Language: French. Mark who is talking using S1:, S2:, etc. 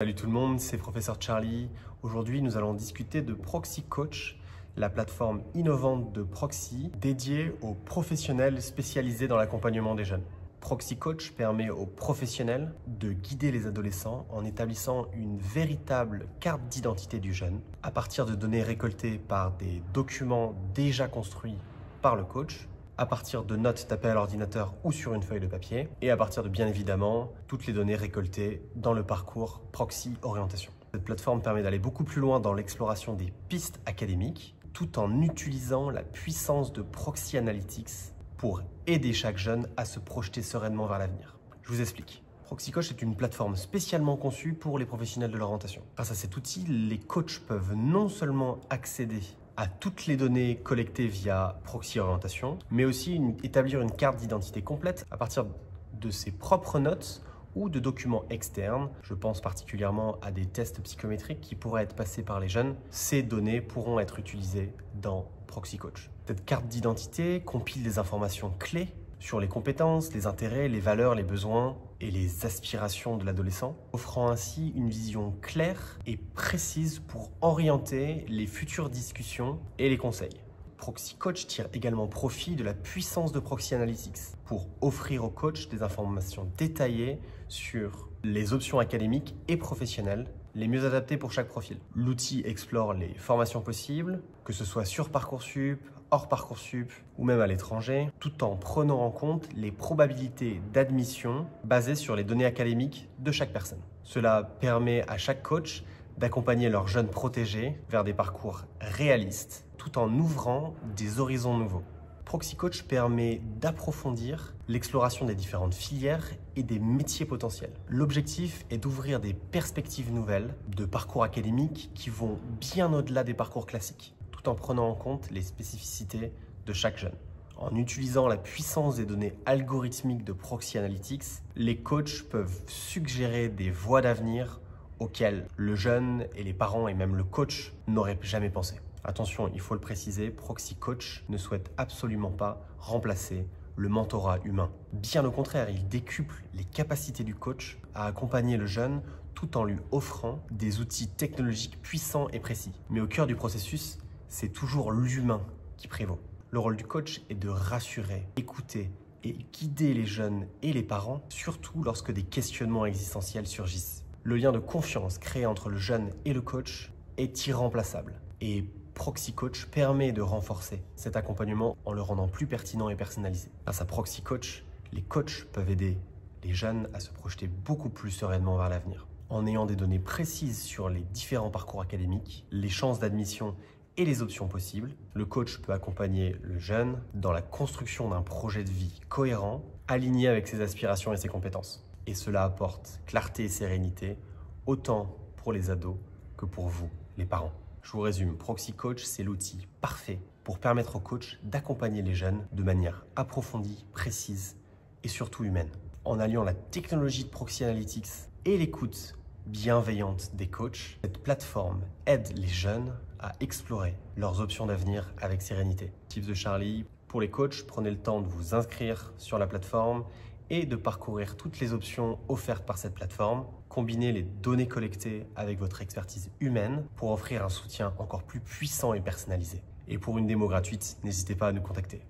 S1: Salut tout le monde, c'est Professeur Charlie. Aujourd'hui, nous allons discuter de Proxy Coach, la plateforme innovante de Proxy dédiée aux professionnels spécialisés dans l'accompagnement des jeunes. Proxy Coach permet aux professionnels de guider les adolescents en établissant une véritable carte d'identité du jeune à partir de données récoltées par des documents déjà construits par le coach, à partir de notes tapées à l'ordinateur ou sur une feuille de papier, et à partir de, bien évidemment, toutes les données récoltées dans le parcours Proxy Orientation. Cette plateforme permet d'aller beaucoup plus loin dans l'exploration des pistes académiques, tout en utilisant la puissance de Proxy Analytics pour aider chaque jeune à se projeter sereinement vers l'avenir. Je vous explique. Proxy Coach est une plateforme spécialement conçue pour les professionnels de l'orientation. Grâce à cet outil, les coachs peuvent non seulement accéder à toutes les données collectées via Proxy Orientation, mais aussi établir une carte d'identité complète à partir de ses propres notes ou de documents externes. Je pense particulièrement à des tests psychométriques qui pourraient être passés par les jeunes. Ces données pourront être utilisées dans Proxy Coach. Cette carte d'identité compile des informations clés sur les compétences, les intérêts, les valeurs, les besoins et les aspirations de l'adolescent, offrant ainsi une vision claire et précise pour orienter les futures discussions et les conseils. Proxy Coach tire également profit de la puissance de Proxy Analytics pour offrir aux coachs des informations détaillées sur les options académiques et professionnelles les mieux adaptées pour chaque profil. L'outil explore les formations possibles, que ce soit sur Parcoursup, hors Parcoursup ou même à l'étranger, tout en prenant en compte les probabilités d'admission basées sur les données académiques de chaque personne. Cela permet à chaque coach d'accompagner leurs jeunes protégés vers des parcours réalistes, tout en ouvrant des horizons nouveaux. Proxy Coach permet d'approfondir l'exploration des différentes filières et des métiers potentiels. L'objectif est d'ouvrir des perspectives nouvelles de parcours académiques qui vont bien au-delà des parcours classiques, tout en prenant en compte les spécificités de chaque jeune. En utilisant la puissance des données algorithmiques de Proxy Analytics, les coachs peuvent suggérer des voies d'avenir auxquelles le jeune et les parents et même le coach n'auraient jamais pensé. Attention, il faut le préciser, Proxy Coach ne souhaite absolument pas remplacer le mentorat humain. Bien au contraire, il décuple les capacités du coach à accompagner le jeune tout en lui offrant des outils technologiques puissants et précis. Mais au cœur du processus, c'est toujours l'humain qui prévaut. Le rôle du coach est de rassurer, écouter et guider les jeunes et les parents, surtout lorsque des questionnements existentiels surgissent. Le lien de confiance créé entre le jeune et le coach est irremplaçable et Proxy Coach permet de renforcer cet accompagnement en le rendant plus pertinent et personnalisé. Grâce à Proxy Coach, les coachs peuvent aider les jeunes à se projeter beaucoup plus sereinement vers l'avenir. En ayant des données précises sur les différents parcours académiques, les chances d'admission et les options possibles, le coach peut accompagner le jeune dans la construction d'un projet de vie cohérent, aligné avec ses aspirations et ses compétences. Et cela apporte clarté et sérénité, autant pour les ados que pour vous, les parents. Je vous résume, Proxy Coach, c'est l'outil parfait pour permettre aux coachs d'accompagner les jeunes de manière approfondie, précise et surtout humaine. En alliant la technologie de Proxy Analytics et l'écoute bienveillante des coachs, cette plateforme aide les jeunes à explorer leurs options d'avenir avec sérénité. Tips de Charlie, pour les coachs, prenez le temps de vous inscrire sur la plateforme et de parcourir toutes les options offertes par cette plateforme. Combinez les données collectées avec votre expertise humaine pour offrir un soutien encore plus puissant et personnalisé. Et pour une démo gratuite, n'hésitez pas à nous contacter.